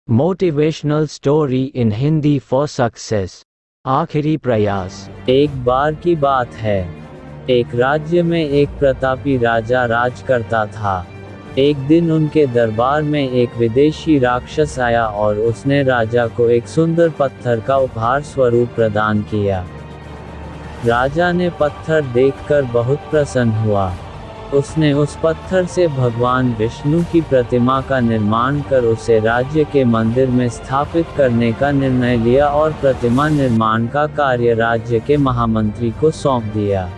Motivational story in Hindi for success. आखिरी प्रयास। एक बार की बात है, एक राज्य में एक प्रतापी राजा राज करता था। एक दिन उनके दरबार में एक विदेशी राक्षस आया और उसने राजा को एक सुंदर पत्थर का उपहार स्वरूप प्रदान किया। राजा ने पत्थर देखकर बहुत प्रसन्न हुआ। उसने उस पत्थर से भगवान विष्णु की प्रतिमा का निर्माण कर उसे राज्य के मंदिर में स्थापित करने का निर्णय लिया और प्रतिमा निर्माण का कार्य राज्य के महामंत्री को सौंप दिया।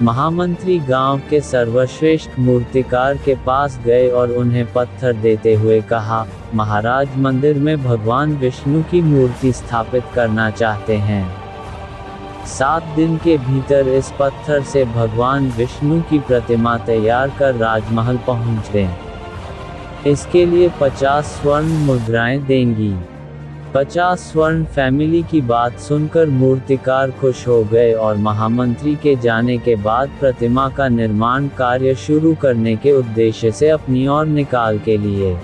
महामंत्री गांव के सर्वश्रेष्ठ मूर्तिकार के पास गए और उन्हें पत्थर देते हुए कहा, महाराज मंदिर में भगवान विष्णु की मूर्ति स्थापित करना चाहते हैं। 7 दिन के भीतर इस पत्थर से भगवान विष्णु की प्रतिमा तैयार कर राजमहल पहुंच दें। इसके लिए 50 स्वर्ण मुद्राएं देंगी। 50 स्वर्ण फैमिली की बात सुनकर मूर्तिकार खुश हो गए और महामंत्री के जाने के बाद प्रतिमा का निर्माण कार्य शुरू करने के उद्देश्य से अपनी ओर निकाल के लिए।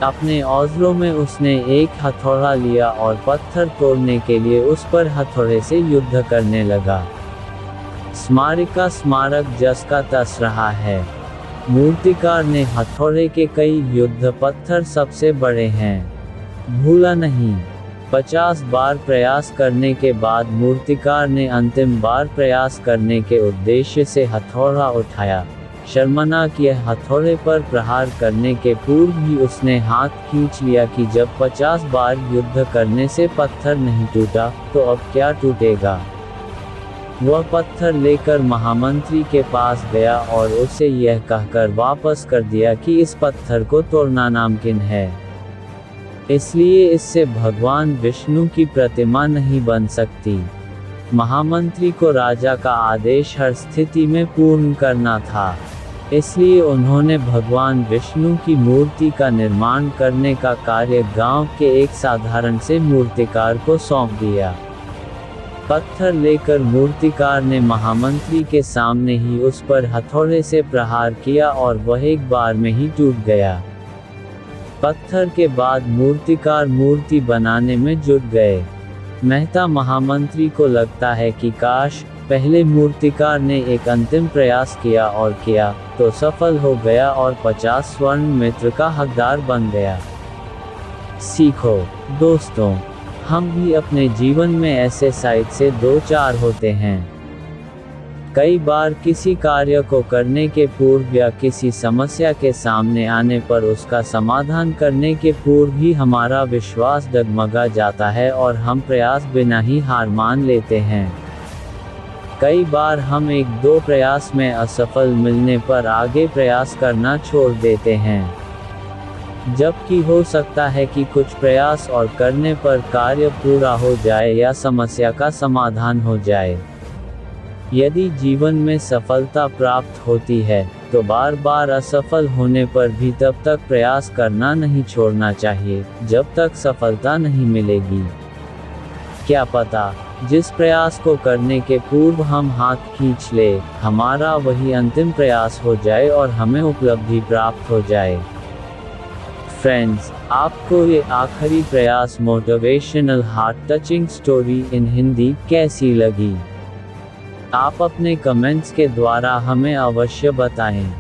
अपने औजारों में उसने एक हथौड़ा लिया और पत्थर तोड़ने के लिए उस पर हथौड़े से युद्ध करने लगा। स्मारिका स्मारक जस का तस रहा है। मूर्तिकार ने हथौड़े के कई युद्ध पत्थर सबसे बड़े हैं, भूला नहीं। 50 बार प्रयास करने के बाद मूर्तिकार ने अंतिम बार प्रयास करने के उद्देश्य से हथौड़ा उठाया। शर्मनाक यह हथौड़े पर प्रहार करने के पूर्व ही उसने हाथ खींच लिया कि जब 50 बार युद्ध करने से पत्थर नहीं टूटा, तो अब क्या टूटेगा। वह पत्थर लेकर महामंत्री के पास गया और उसे यह कहकर वापस कर दिया कि इस पत्थर को तोड़ना नामुमकिन है, इसलिए इससे भगवान विष्णु की प्रतिमा नहीं बन सकती। महामंत्री को राजा का आदेश हर स्थिति में पूर्ण करना था, इसलिए उन्होंने भगवान विष्णु की मूर्ति का निर्माण करने का कार्य गांव के एक साधारण से मूर्तिकार को सौंप दिया। पत्थर लेकर मूर्तिकार ने महामंत्री के सामने ही उस पर हथौड़े से प्रहार किया और वह एक बार में ही टूट गया। पत्थर के बाद मूर्तिकार मूर्ति बनाने में जुट गए। मेहता महामंत्री को लगता है कि काश पहले मूर्तिकार ने एक अंतिम प्रयास किया और किया तो सफल हो गया और 50 स्वर्ण मित्र का हकदार बन गया। सीखो दोस्तों, हम भी अपने जीवन में ऐसे साइड से 2-4 होते हैं। कई बार किसी कार्य को करने के पूर्व या किसी समस्या के सामने आने पर उसका समाधान करने के पूर्व ही हमारा विश्वास डगमगा जाता है और हम प्रयास बिना ही हार मान लेते हैं। कई बार हम 1-2 प्रयास में असफल मिलने पर आगे प्रयास करना छोड़ देते हैं, जबकि हो सकता है कि कुछ प्रयास और करने पर कार्य पूरा हो जाए या समस्या का समाधान हो जाए। यदि जीवन में सफलता प्राप्त होती है, तो बार बार असफल होने पर भी तब तक प्रयास करना नहीं छोड़ना चाहिए, जब तक सफलता नहीं मिलेगी। क्या पता, जिस प्रयास को करने के पूर्व हम हाथ खींच ले, हमारा वही अंतिम प्रयास हो जाए और हमें उपलब्धि प्राप्त हो जाए। फ्रेंड्स, आपको ये आखिरी प्रयास motivational heart touching story in Hindi कैसी लगी? आप अपने कमेंट्स के द्वारा हमें अवश्य बताएं।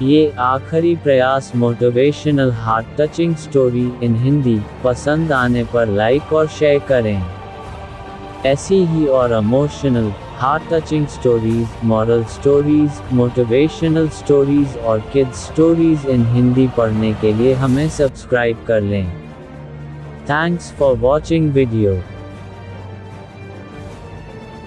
ये आखिरी प्रयास motivational heart touching story in Hindi पसंद आने पर लाइक और शेयर करें। ऐसी ही और emotional, heart touching stories, moral stories, motivational stories और किड्स स्टोरीज इन हिंदी पढ़ने के लिए हमें सब्सक्राइब कर लें। Thanks for watching video.